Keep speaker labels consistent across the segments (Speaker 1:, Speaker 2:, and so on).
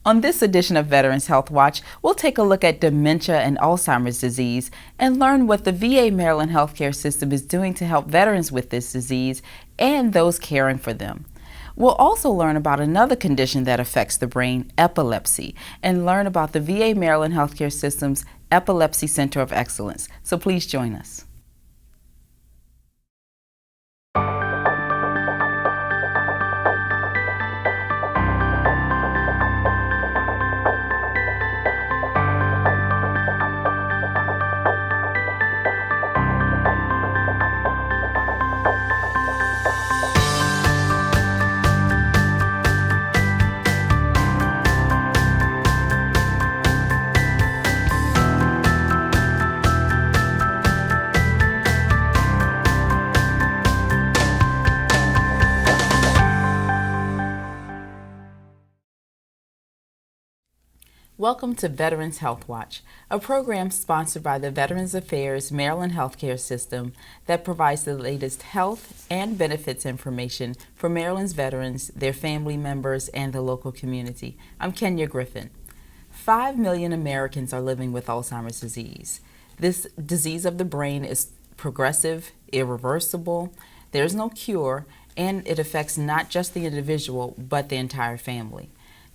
Speaker 1: On this edition of Veterans Health Watch, we'll take a look at dementia and Alzheimer's disease and learn what the VA Maryland healthcare system is doing to help veterans with this disease and those caring for them. We'll also learn about another condition that affects the brain, epilepsy, and learn about the VA Maryland healthcare system's Epilepsy Center of Excellence. So please join us. Welcome to Veterans Health Watch, a program sponsored by the Veterans Affairs Maryland Healthcare System that provides the latest health and benefits information for Maryland's veterans, their family members, and the local community. I'm Kenya Griffin. 5 million Americans are living with Alzheimer's disease. This disease of the brain is progressive, irreversible, there's no cure, and it affects not just the individual, but the entire family.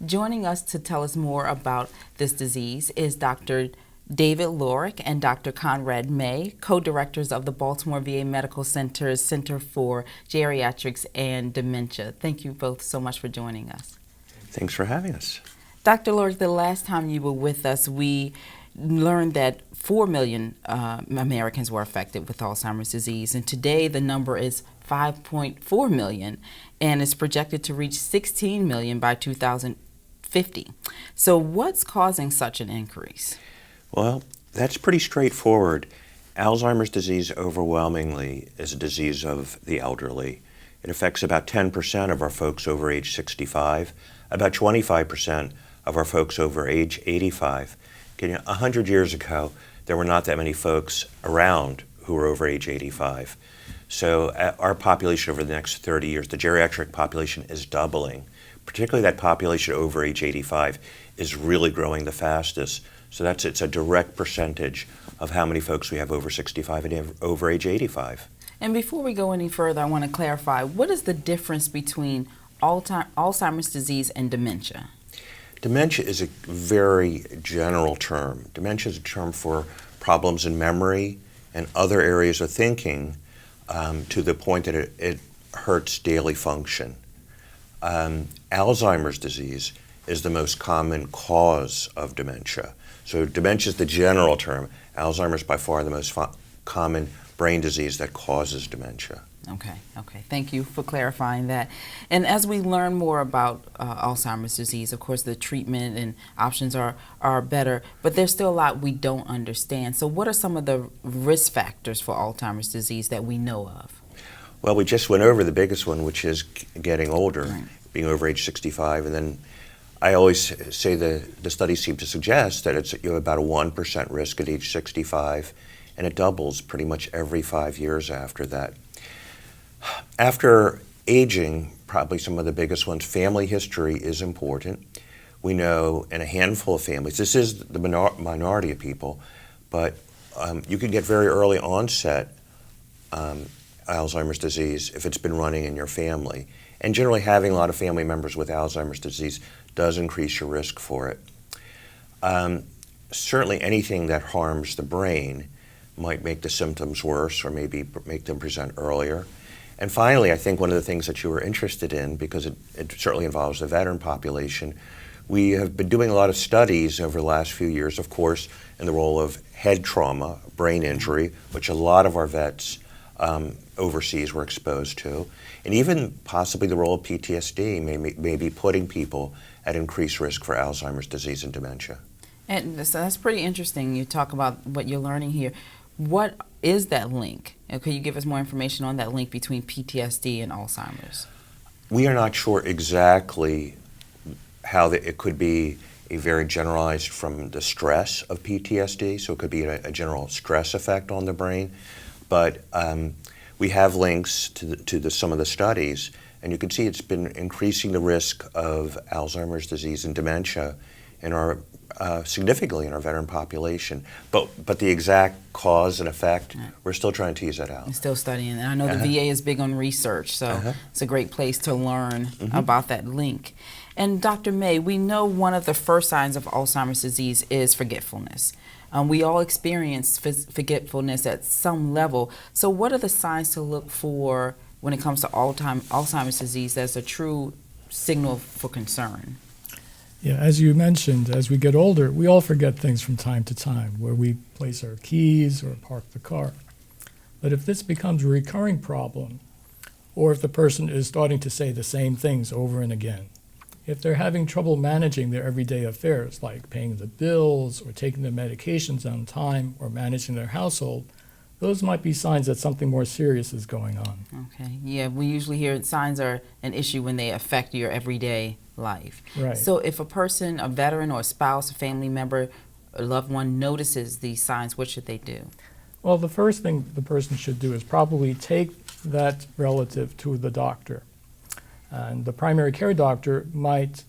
Speaker 1: Joining us to tell us more about this disease is Dr. David Lorick and Dr. Conrad May, co-directors of the Baltimore VA Medical Center's Center for Geriatrics and Dementia. Thank you both so much for joining us.
Speaker 2: Thanks for having us.
Speaker 1: Dr. Lorick, the last time you were with us, we learned that 4 million Americans were affected with Alzheimer's disease, and today the number is 5.4 million, and it's projected to reach 16 million by 2050. So what's causing such an increase?
Speaker 2: Well, that's pretty straightforward. Alzheimer's disease overwhelmingly is a disease of the elderly. It affects about 10% of our folks over age 65, about 25% of our folks over age 85. 100 years ago, there were not that many folks around who were over age 85. So our population over the next 30 years, the geriatric population is doubling. Particularly that population over age 85 is really growing the fastest. So it's a direct percentage of how many folks we have over 65 and over age 85.
Speaker 1: And before we go any further, I want to clarify, what is the difference between Alzheimer's disease and dementia?
Speaker 2: Dementia is a very general term. Dementia is a term for problems in memory and other areas of thinking to the point that it hurts daily function. Alzheimer's disease is the most common cause of dementia. So dementia is the general term. Alzheimer's by far the most common brain disease that causes dementia.
Speaker 1: Okay. Thank you for clarifying that. And as we learn more about Alzheimer's disease, of course, the treatment and options are better, but there's still a lot we don't understand. So what are some of the risk factors for Alzheimer's disease that we know of?
Speaker 2: Well, we just went over the biggest one, which is getting older,
Speaker 1: Right.
Speaker 2: Being over age 65. And then I always say the studies seem to suggest that it's about a 1% risk at age 65, and it doubles pretty much every 5 years after that. After aging, probably some of the biggest ones, family history is important. We know in a handful of families, this is the minority of people, but you can get very early onset Alzheimer's disease if it's been running in your family. And generally having a lot of family members with Alzheimer's disease does increase your risk for it. Certainly anything that harms the brain might make the symptoms worse or maybe make them present earlier. And finally, I think one of the things that you were interested in, because it certainly involves the veteran population, we have been doing a lot of studies over the last few years, of course, in the role of head trauma, brain injury, which a lot of our vets overseas were exposed to, and even possibly the role of PTSD may be putting people at increased risk for Alzheimer's disease and dementia.
Speaker 1: And so that's pretty interesting. You talk about what you're learning here. What is that link? Could you give us more information on that link between PTSD and Alzheimer's?
Speaker 2: We are not sure exactly how it could be a very generalized from the stress of PTSD, so it could be a general stress effect on the brain. But we have links to some of the studies And you can see it's been increasing the risk of Alzheimer's disease and dementia in our significantly in our veteran population. But the exact cause and effect, we're still trying to tease that out.
Speaker 1: I'm still studying. And I know the VA is big on research, so it's a great place to learn about that link. And Dr. May, we know one of the first signs of Alzheimer's disease is forgetfulness. We all experience forgetfulness at some level. So what are the signs to look for when it comes to Alzheimer's disease as a true signal for concern?
Speaker 3: Yeah, as you mentioned, as we get older, we all forget things from time to time, where we place our keys or park the car. But if this becomes a recurring problem, or if the person is starting to say the same things over and again, if they're having trouble managing their everyday affairs, like paying the bills or taking their medications on time or managing their household, those might be signs that something more serious is going on.
Speaker 1: Okay, yeah, we usually hear signs are an issue when they affect your everyday life.
Speaker 3: Right.
Speaker 1: So if a person, a veteran or a spouse, a family member, a loved one notices these signs, what should they do?
Speaker 3: Well, the first thing the person should do is probably take that relative to the doctor. And the primary care doctor might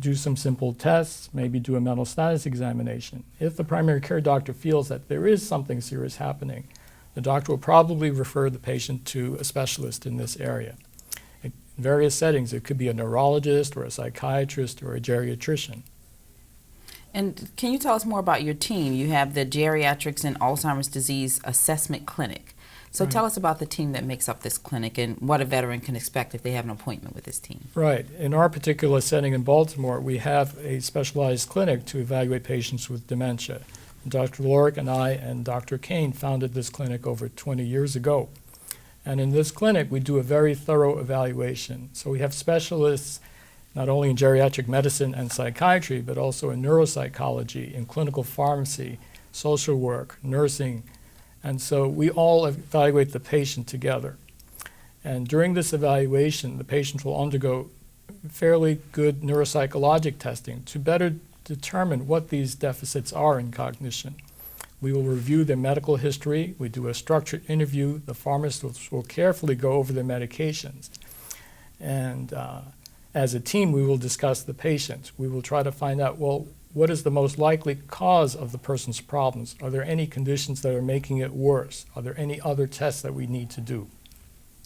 Speaker 3: do some simple tests, maybe do a mental status examination. If the primary care doctor feels that there is something serious happening, the doctor will probably refer the patient to a specialist in this area. In various settings, it could be a neurologist or a psychiatrist or a geriatrician.
Speaker 1: And can you tell us more about your team? You have the Geriatrics and Alzheimer's Disease Assessment Clinic. So
Speaker 3: Right.
Speaker 1: tell us about the team that makes up this clinic and what a veteran can expect if they have an appointment with this team.
Speaker 3: Right. In our particular setting in Baltimore, we have a specialized clinic to evaluate patients with dementia. Dr. Lorick and I and Dr. Kane founded this clinic over 20 years ago. And in this clinic, we do a very thorough evaluation. So we have specialists not only in geriatric medicine and psychiatry, but also in neuropsychology, in clinical pharmacy, social work, nursing. And so we all evaluate the patient together. And during this evaluation, the patient will undergo fairly good neuropsychologic testing to better determine what these deficits are in cognition. We will review their medical history. We do a structured interview. The pharmacist will carefully go over their medications. And as a team, we will discuss the patient. We will try to find out, well, what is the most likely cause of the person's problems? Are there any conditions that are making it worse? Are there any other tests that we need to do?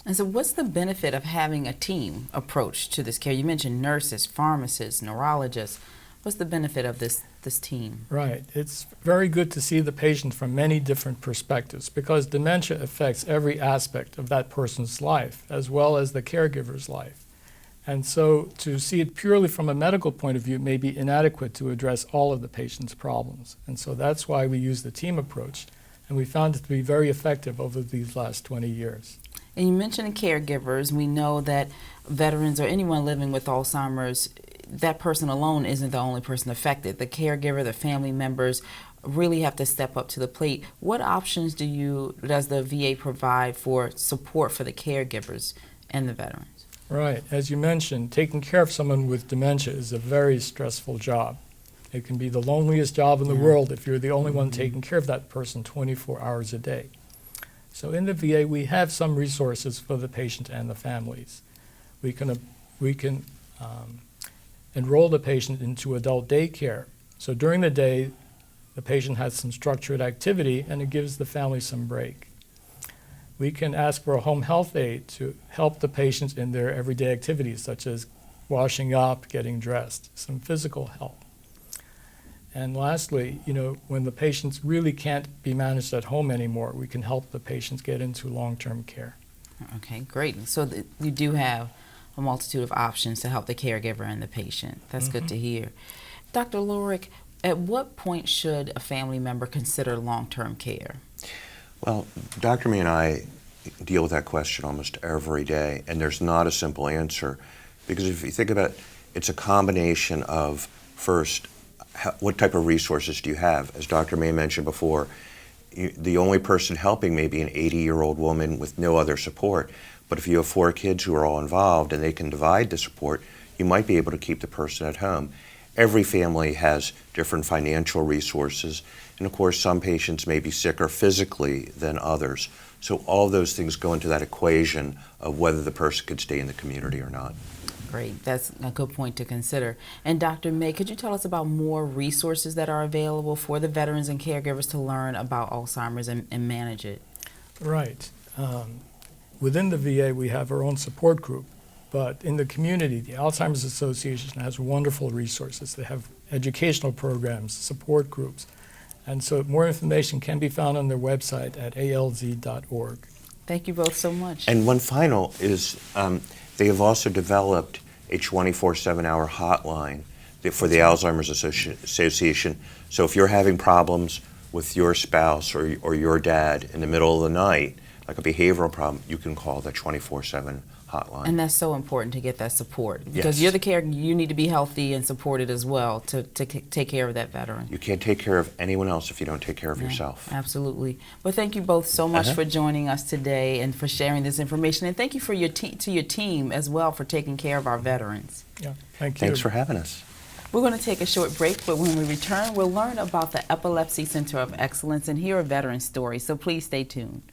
Speaker 1: And so what's the benefit of having a team approach to this care? You mentioned nurses, pharmacists, neurologists. What's the benefit of this team?
Speaker 3: Right. It's very good to see the patient from many different perspectives because dementia affects every aspect of that person's life as well as the caregiver's life. And so to see it purely from a medical point of view may be inadequate to address all of the patient's problems. And so that's why we use the team approach. And we found it to be very effective over these last 20 years.
Speaker 1: And you mentioned caregivers. We know that veterans or anyone living with Alzheimer's, that person alone isn't the only person affected. The caregiver, the family members really have to step up to the plate. What options does the VA provide for support for the caregivers and the veterans?
Speaker 3: Right. As you mentioned, taking care of someone with dementia is a very stressful job. It can be the loneliest job in the world if you're the only one taking care of that person 24 hours a day. So in the VA, we have some resources for the patient and the families. We can enroll the patient into adult daycare. So during the day, the patient has some structured activity and it gives the family some break. We can ask for a home health aide to help the patients in their everyday activities, such as washing up, getting dressed, some physical help. And lastly, when the patients really can't be managed at home anymore, we can help the patients get into long-term care.
Speaker 1: Okay, great. So you do have a multitude of options to help the caregiver and the patient. That's good to hear. Dr. Lorick, at what point should a family member consider long-term care?
Speaker 2: Well, Dr. May and I deal with that question almost every day, and there's not a simple answer. Because if you think about it, it's a combination of, first, what type of resources do you have? As Dr. May mentioned before, the only person helping may be an 80-year-old woman with no other support. But if you have 4 kids who are all involved and they can divide the support, you might be able to keep the person at home. Every family has different financial resources, and of course some patients may be sicker physically than others. So all those things go into that equation of whether the person could stay in the community or not.
Speaker 1: Great. That's a good point to consider. And Dr. May, could you tell us about more resources that are available for the veterans and caregivers to learn about Alzheimer's and manage it?
Speaker 3: Right. Within the VA, we have our own support group, but in the community, the Alzheimer's Association has wonderful resources. They have educational programs, support groups, and so more information can be found on their website at alz.org.
Speaker 1: Thank you both so much.
Speaker 2: And one final is they have also developed a 24/7-hour hotline for the Alzheimer's Association. So if you're having problems with your spouse or your dad in the middle of the night, like a behavioral problem, you can call the 24/7 hotline.
Speaker 1: And that's so important to get that support, because
Speaker 2: Yes.
Speaker 1: you're the caregiver. You need to be healthy and supported as well to take care of that veteran.
Speaker 2: You can't take care of anyone else if you don't take care of
Speaker 1: Yeah,
Speaker 2: yourself.
Speaker 1: absolutely. Well, thank you both so much
Speaker 2: Uh-huh.
Speaker 1: for joining us today and for sharing this information. And thank you for to your team as well for taking care of our veterans.
Speaker 3: Yeah, thank you.
Speaker 2: Thanks for having us.
Speaker 1: We're going to take a short break, but when we return, we'll learn about the Epilepsy Center of Excellence and hear a veteran story. So please stay tuned.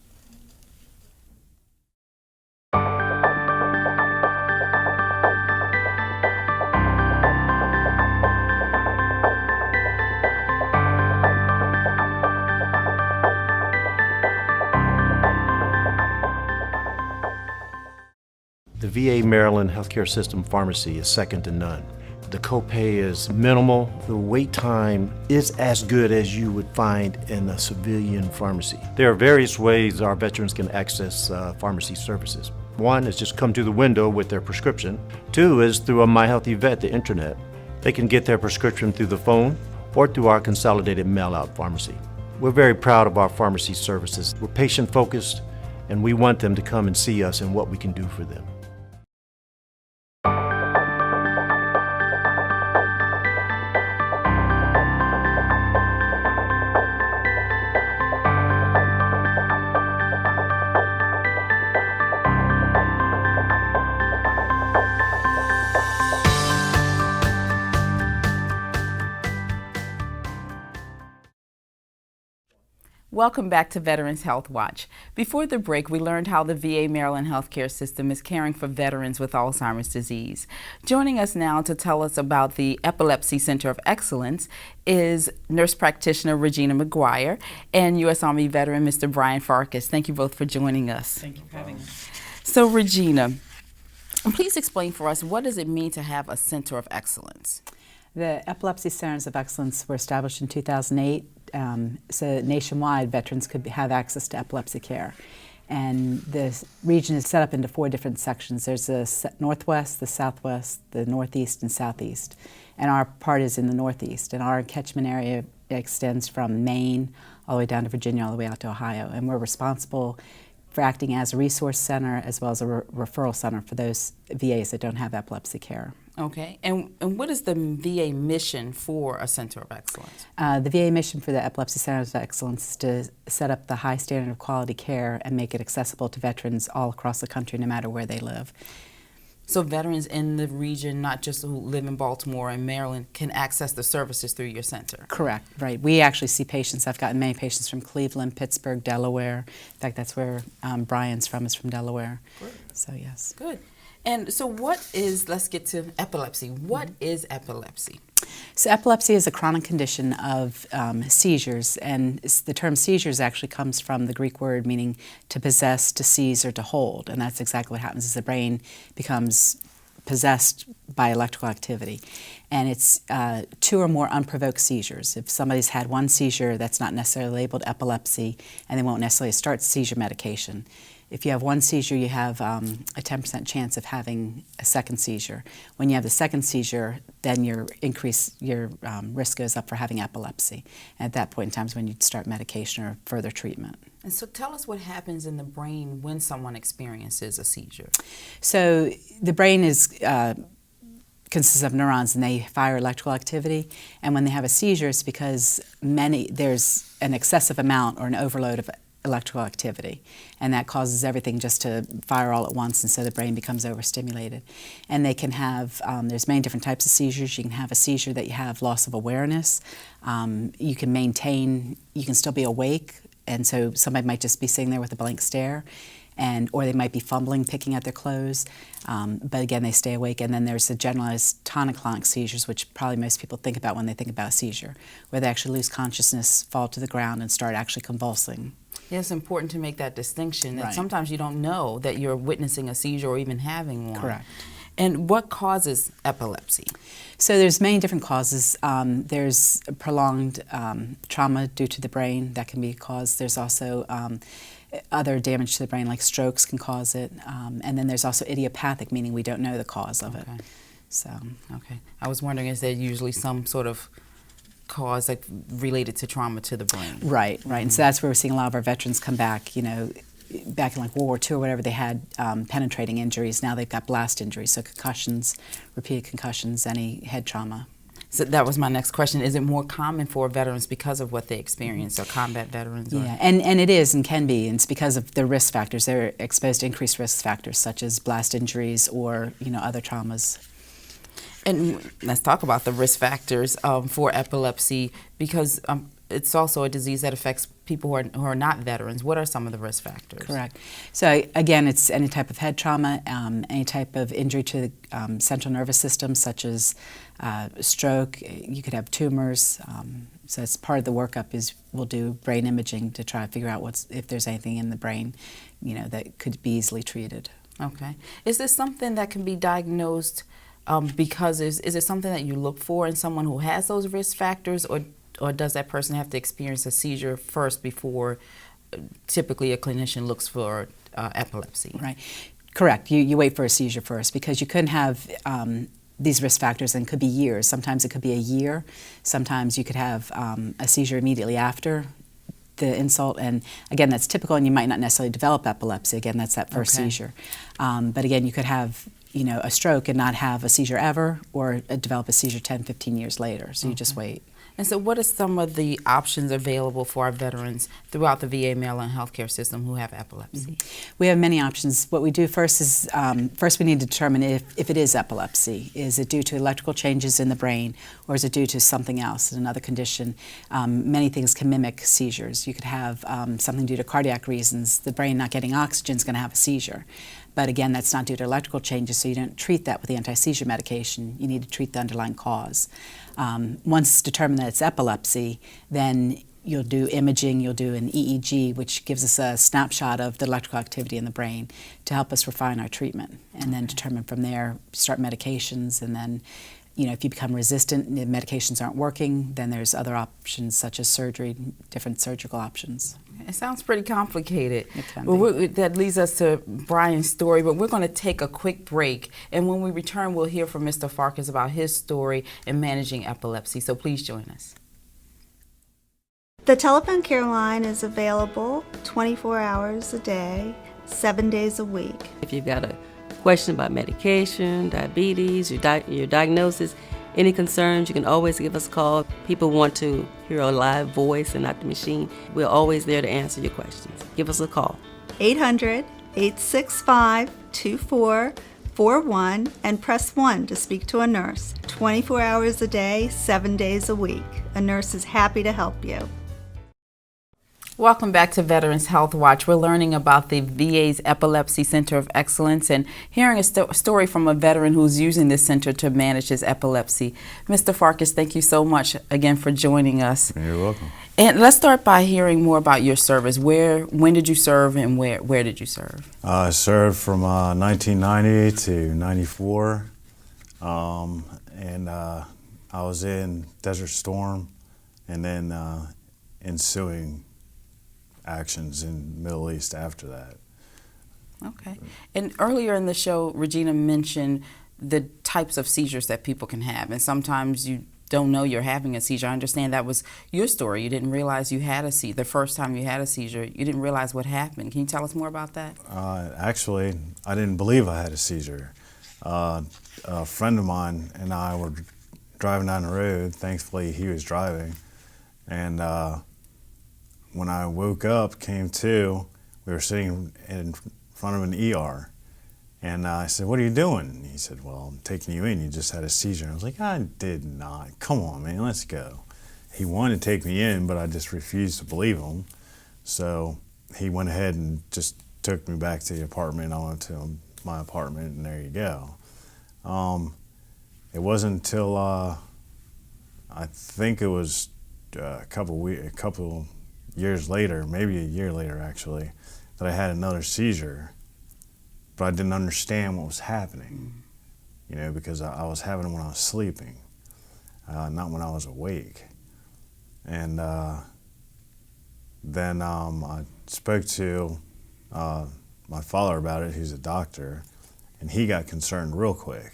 Speaker 4: The VA Maryland Healthcare System pharmacy is second to none. The copay is minimal. The wait time is as good as you would find in a civilian pharmacy. There are various ways our veterans can access pharmacy services. One is just come to the window with their prescription. Two is through a My Healthy Vet, the internet. They can get their prescription through the phone or through our consolidated mail-out pharmacy. We're very proud of our pharmacy services. We're patient-focused, and we want them to come and see us and what we can do for them.
Speaker 1: Welcome back to Veterans Health Watch. Before the break, we learned how the VA Maryland healthcare system is caring for veterans with Alzheimer's disease. Joining us now to tell us about the Epilepsy Center of Excellence is nurse practitioner Regina McGuire and U.S. Army veteran Mr. Brian Farkas. Thank you both for joining us.
Speaker 5: Thank you for having us.
Speaker 1: So Regina, please explain for us, what does it mean to have a center of excellence?
Speaker 5: The Epilepsy Centers of Excellence were established in 2008, so nationwide veterans could have access to epilepsy care. And the region is set up into 4 different sections. There's the Northwest, the Southwest, the Northeast, and Southeast. And our part is in the Northeast. And our catchment area extends from Maine all the way down to Virginia, all the way out to Ohio. And we're responsible for acting as a resource center as well as a referral center for those VAs that don't have epilepsy care.
Speaker 1: Okay, and what is the VA mission for a Center of Excellence?
Speaker 5: The VA mission for the Epilepsy Centers of Excellence is to set up the high standard of quality care and make it accessible to veterans all across the country, no matter where they live.
Speaker 1: So veterans in the region, not just who live in Baltimore and Maryland, can access the services through your center?
Speaker 5: Correct, right. We actually see patients. I've gotten many patients from Cleveland, Pittsburgh, Delaware. In fact, that's where Brian's from, is from Delaware. Good. So yes.
Speaker 1: Good. And so let's get to epilepsy. What is epilepsy?
Speaker 5: So epilepsy is a chronic condition of seizures, and the term seizures actually comes from the Greek word meaning to possess, to seize, or to hold, and that's exactly what happens is the brain becomes possessed by electrical activity. And it's 2 or more unprovoked seizures. If somebody's had one seizure, that's not necessarily labeled epilepsy, and they won't necessarily start seizure medication. If you have one seizure, you have a 10% chance of having a second seizure. When you have the second seizure, then your risk goes up for having epilepsy. And at that point in time is when you'd start medication or further treatment.
Speaker 1: And so tell us what happens in the brain when someone experiences a seizure.
Speaker 5: So the brain consists of neurons, and they fire electrical activity. And when they have a seizure, it's because there's an excessive amount or an overload of electrical activity, and that causes everything just to fire all at once, and so the brain becomes overstimulated. And they can have, there's many different types of seizures. You can have a seizure that you have loss of awareness. You can still be awake And so somebody might just be sitting there with a blank stare, or they might be fumbling, picking at their clothes, but again, they stay awake. And then there's the generalized tonic-clonic seizures, which probably most people think about when they think about a seizure, where they actually lose consciousness, fall to the ground, and start actually convulsing.
Speaker 1: Yeah, it's important to make that distinction. That
Speaker 5: Right.
Speaker 1: sometimes you don't know that you're witnessing a seizure or even having one.
Speaker 5: Correct.
Speaker 1: And what causes epilepsy?
Speaker 5: So there's many different causes. There's prolonged trauma due to the brain that can be caused. There's also other damage to the brain, like strokes, can cause it. And then there's also idiopathic, meaning we don't know the cause of it. So.
Speaker 1: Okay. I was wondering, is there usually some sort of cause like related to trauma to the brain?
Speaker 5: Right, right. And so that's where we're seeing a lot of our veterans come back, back in like World War II or whatever, they had penetrating injuries. Now they've got blast injuries, so concussions, repeated concussions, any head trauma.
Speaker 1: So that was my next question. Is it more common for veterans because of what they experience, or combat veterans?
Speaker 5: Yeah, and it is and can be. And it's because of the risk factors. They're exposed to increased risk factors such as blast injuries or other traumas.
Speaker 1: And let's talk about the risk factors for epilepsy, because it's also a disease that affects people who are not veterans. What are some of the risk factors?
Speaker 5: Correct. So again, it's any type of head trauma, any type of injury to the central nervous system, such as stroke. You could have tumors. So it's part of the workup is we'll do brain imaging to try to figure out if there's anything in the brain, that could be easily treated.
Speaker 1: Okay. Is this something that can be diagnosed because is it something that you look for in someone who has those risk factors, or does that person have to experience a seizure first before typically a clinician looks for epilepsy?
Speaker 5: Right. Correct. You wait for a seizure first, because you couldn't have these risk factors, and it could be years. Sometimes it could be a year. Sometimes you could have a seizure immediately after the insult, and again, that's typical, and you might not necessarily develop epilepsy. Again, that's that first seizure. But again, you could have a stroke and not have a seizure ever, or develop a seizure 10, 15 years later. So you just wait.
Speaker 1: And so what are some of the options available for our veterans throughout the VA Maryland healthcare system who have epilepsy?
Speaker 5: We have many options. What we do first is, first we need to determine if it is epilepsy. Is it due to electrical changes in the brain, or is it due to something else, another condition? Many things can mimic seizures. You could have something due to cardiac reasons. The brain not getting oxygen is going to have a seizure. But again, that's not due to electrical changes, so you don't treat that with the anti-seizure medication. You need to treat the underlying cause. Once it's determined that it's epilepsy, then you'll do imaging, you'll do an EEG, which gives us a snapshot of the electrical activity in the brain to help us refine our treatment, and then determine from there, start medications, and then if you become resistant and the medications aren't working, then there's other options such as surgery, different surgical options.
Speaker 1: It sounds pretty complicated.
Speaker 5: It can
Speaker 1: be. That leads us to Brian's story, but we're going to take a quick break, and when we return, we'll hear from Mr. Farkas about his story in managing epilepsy, so please join us.
Speaker 6: The telephone care line is available 24 hours a day, 7 days a week.
Speaker 7: If you've got a question about medication, diabetes, your diagnosis, any concerns, you can always give us a call. People want to hear a live voice and not the machine. We're always there to answer your questions. Give us a call.
Speaker 6: 800-865-2441 and press 1 to speak to a nurse. 24 hours a day, 7 days a week. A nurse is happy to help you.
Speaker 1: Welcome back to Veterans Health Watch. We're learning about the VA's Epilepsy Center of Excellence and hearing a story from a veteran who's using this center to manage his epilepsy. Mr. Farkas, thank you so much again for joining us.
Speaker 8: You're welcome.
Speaker 1: And let's start by hearing more about your service. When did you serve, and where did you serve?
Speaker 8: I served from 1990 to 94, and I was in Desert Storm, and then ensuing actions in the Middle East after that.
Speaker 1: Okay. And earlier in the show, Regina mentioned the types of seizures that people can have, and sometimes you don't know you're having a seizure. I understand that was your story. You didn't realize you had a seizure. The first time you had a seizure, you didn't realize what happened. Can you tell us more about that?
Speaker 8: Actually, I didn't believe I had a seizure. A friend of mine and I were driving down the road. Thankfully, he was driving, and when I woke up, came to, we were sitting in front of an ER. And I said, "What are you doing?" And he said, "Well, I'm taking you in. You just had a seizure." And I was like, "I did not. Come on, man, let's go." He wanted to take me in, but I just refused to believe him. So he went ahead and just took me back to the apartment. I went to my apartment, and there you go. It wasn't until I think it was a couple years later, maybe a year later actually, that I had another seizure, but I didn't understand what was happening, you know, because I was having them when I was sleeping, not when I was awake. And then I spoke to my father about it, who's a doctor, and he got concerned real quick.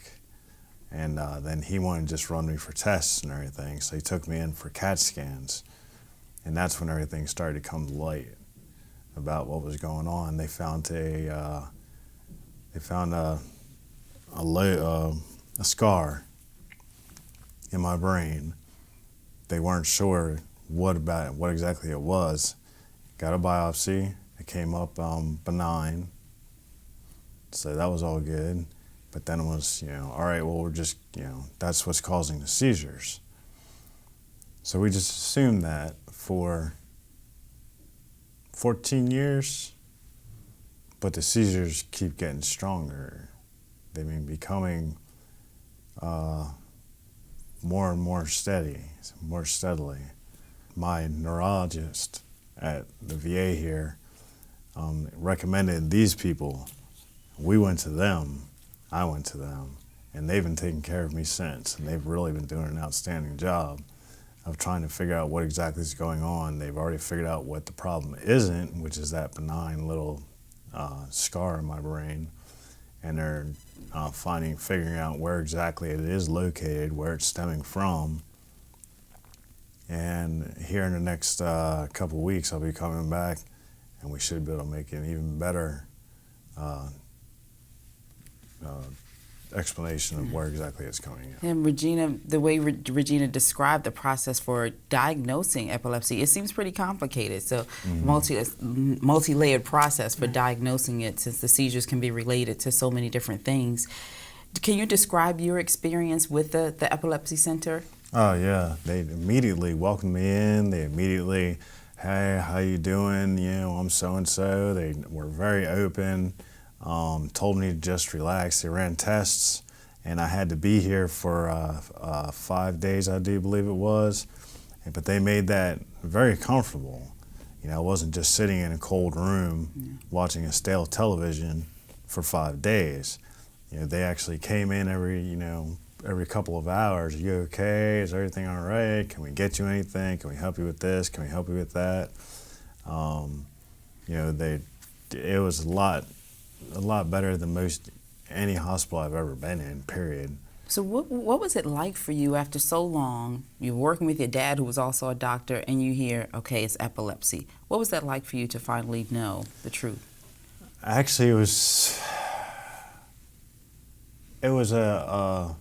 Speaker 8: And then he wanted to just run me for tests and everything, so he took me in for CAT scans. And that's when everything started to come to light about what was going on. They found a scar in my brain. They weren't sure what exactly it was. Got a biopsy. It came up benign. So that was all good. But then it was, you know, all right, well, we're just, you know, that's what's causing the seizures. So we just assumed that for 14 years, but the seizures keep getting stronger. They've been becoming more and more steadily. My neurologist at the VA here recommended these people. We went to them. I went to them, and they've been taking care of me since, and they've really been doing an outstanding job of trying to figure out what exactly is going on. They've already figured out what the problem isn't, which is that benign little scar in my brain, and they're figuring out where exactly it is located, where it's stemming from. And here in the next couple weeks, I'll be coming back, and we should be able to make an even better explanation of where exactly it's coming in.
Speaker 1: And Regina, the way Regina described the process for diagnosing epilepsy, it seems pretty complicated. So multi-layered process for diagnosing it, since the seizures can be related to so many different things. Can you describe your experience with the Epilepsy Center?
Speaker 8: Oh yeah, they immediately welcomed me in. They immediately, hey, how you doing? You know, I'm so-and-so. They were very open. Told me to just relax. They ran tests, and I had to be here for 5 days, I do believe it was. But they made that very comfortable. You know, I wasn't just sitting in a cold room watching a stale television for 5 days. You know, they actually came in every couple of hours. Are you okay? Is everything all right? Can we get you anything? Can we help you with this? Can we help you with that? You know, it was a lot better than any hospital I've ever been in, period.
Speaker 1: So what was it like for you after so long? You're working with your dad, who was also a doctor, and you hear, okay, it's epilepsy. What was that like for you to finally know the truth?
Speaker 8: Actually, it was a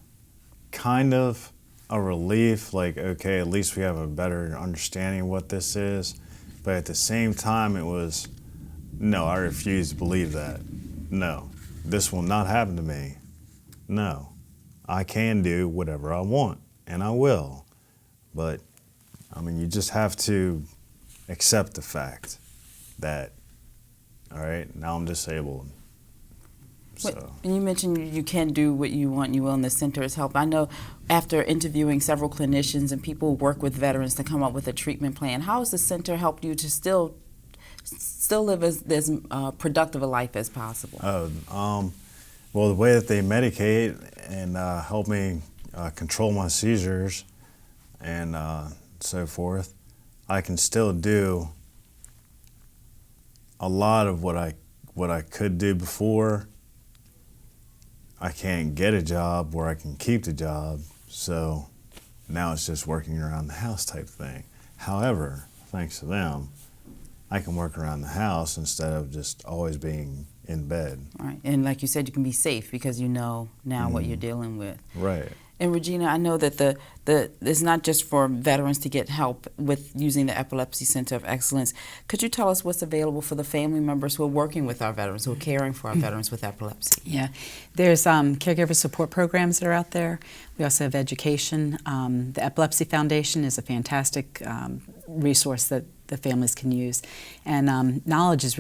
Speaker 8: kind of a relief, like, okay, at least we have a better understanding of what this is. But at the same time, it was, no, I refuse to believe that. No, this will not happen to me. No, I can do whatever I want, and I will. But, I mean, you just have to accept the fact that, all right, now I'm disabled. So.
Speaker 1: And you mentioned you can do what you want, you will, and the center has helped. I know after interviewing several clinicians and people who work with veterans to come up with a treatment plan, how has the center helped you to still live as productive a life as possible?
Speaker 8: Well, the way that they medicate and help me control my seizures and so forth, I can still do a lot of what I could do before. I can't get a job where I can keep the job, so now it's just working around the house type thing. However, thanks to them, I can work around the house instead of just always being in bed.
Speaker 1: Right, and like you said, you can be safe because you know now what you're dealing with.
Speaker 8: Right.
Speaker 1: And Regina, I know that it's not just for veterans to get help with using the Epilepsy Center of Excellence. Could you tell us what's available for the family members who are working with our veterans, who are caring for our veterans with epilepsy?
Speaker 5: Yeah, there's caregiver support programs that are out there. We also have education. The Epilepsy Foundation is a fantastic resource that the families can use. And knowledge is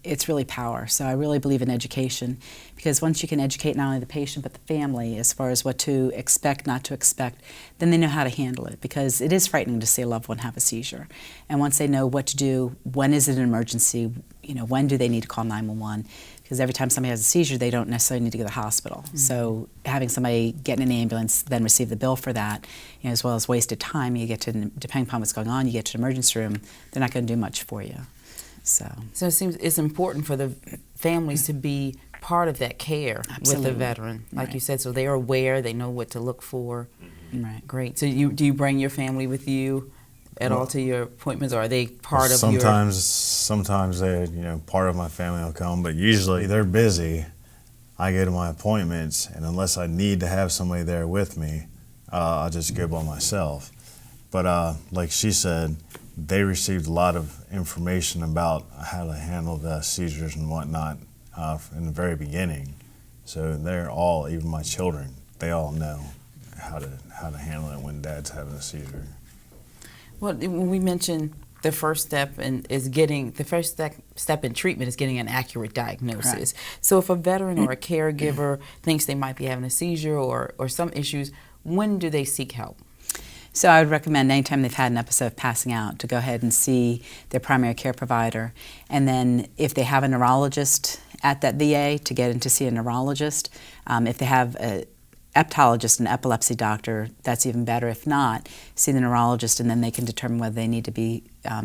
Speaker 5: it's really power. So I really believe in education, because once you can educate not only the patient but the family as far as what to expect, not to expect, then they know how to handle it, because it is frightening to see a loved one have a seizure. And once they know what to do, when is it an emergency, when do they need to call 911? Because every time somebody has a seizure, they don't necessarily need to go to the hospital. Mm-hmm. So having somebody get in an ambulance, then receive the bill for that, as well as wasted time, you get to, depending upon what's going on, you get to the emergency room, they're not going to do much for you. So
Speaker 1: it seems it's important for the families to be part of that care. Absolutely. With the veteran, like you said, so they're aware, they know what to look for.
Speaker 5: Right.
Speaker 1: Great. So do you bring your family with you at all to your appointments, or are they part of your...
Speaker 8: Sometimes they, part of my family will come, but usually they're busy. I go to my appointments, and unless I need to have somebody there with me, I'll just go by myself. But like she said, they received a lot of information about how to handle the seizures and whatnot in the very beginning. So they're all, even my children, they all know how to handle it when Dad's having a seizure.
Speaker 1: Well, when we mentioned the first step in treatment is getting an accurate diagnosis. Correct. So if a veteran or a caregiver thinks they might be having a seizure or some issues, when do they seek help?
Speaker 5: So I would recommend anytime they've had an episode of passing out to go ahead and see their primary care provider. And then if they have a neurologist at that VA, to get in to see a neurologist. If they have a hepatologist, an epilepsy doctor, that's even better. If not, see the neurologist, and then they can determine whether they need to be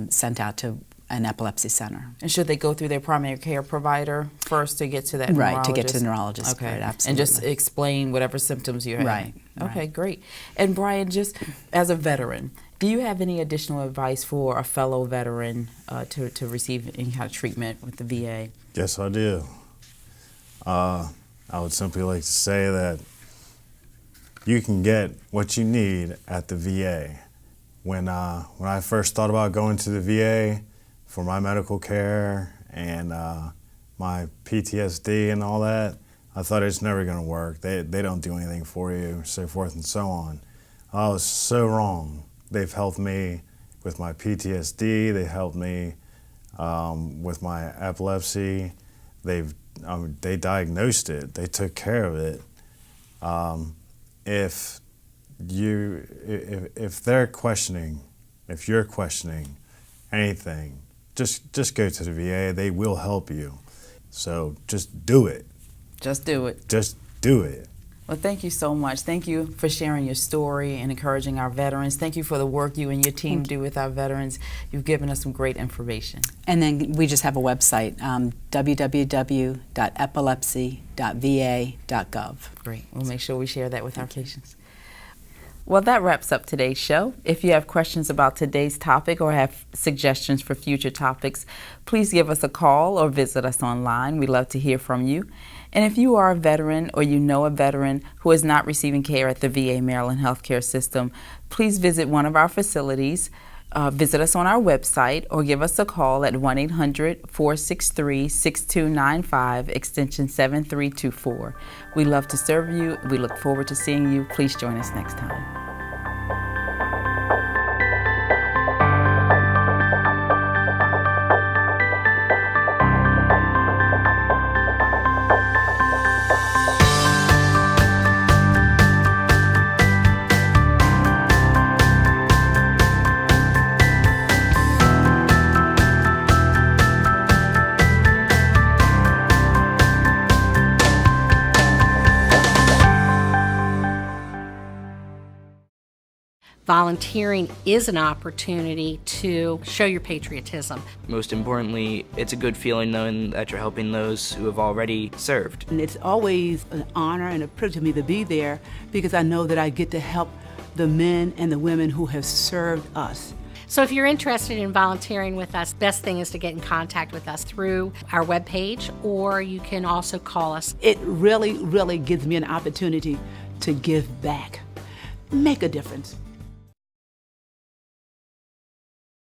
Speaker 5: sent out to an epilepsy center.
Speaker 1: And should they go through their primary care provider first to get to that neurologist?
Speaker 5: Right, to get to the neurologist.
Speaker 1: Okay,
Speaker 5: right, absolutely.
Speaker 1: And just explain whatever symptoms you have.
Speaker 5: Right.
Speaker 1: Okay, great. And Brian, just as a veteran, do you have any additional advice for a fellow veteran to receive any kind of treatment with the VA?
Speaker 8: Yes, I do. I would simply like to say that you can get what you need at the VA. When I first thought about going to the VA for my medical care and my PTSD and all that, I thought it's never going to work. They don't do anything for you, so forth and so on. I was so wrong. They've helped me with my PTSD. They helped me with my epilepsy. They diagnosed it. They took care of it. If they're questioning, if you're questioning anything, just go to the VA. They will help you. So just do it.
Speaker 1: Just do it.
Speaker 8: Just do it.
Speaker 1: Well, thank you so much. Thank you for sharing your story and encouraging our veterans. Thank you for the work you and your team do with our veterans. You've given us some great information. And then we just have a website, www.epilepsy.va.gov. Great. We'll make sure we share that with our patients. Well, that wraps up today's show. If you have questions about today's topic or have suggestions for future topics, please give us a call or visit us online. We'd love to hear from you. And if you are a veteran or you know a veteran who is not receiving care at the VA Maryland healthcare system, please visit one of our facilities, visit us on our website, or give us a call at 1-800-463-6295, extension 7324. We love to serve you. We look forward to seeing you. Please join us next time.
Speaker 9: Volunteering is an opportunity to show your patriotism.
Speaker 10: Most importantly, it's a good feeling knowing that you're helping those who have already served.
Speaker 11: And it's always an honor and a privilege to me to be there because I know that I get to help the men and the women who have served us.
Speaker 9: So if you're interested in volunteering with us, best thing is to get in contact with us through our webpage, or you can also call us.
Speaker 11: It really, really gives me an opportunity to give back, make a difference.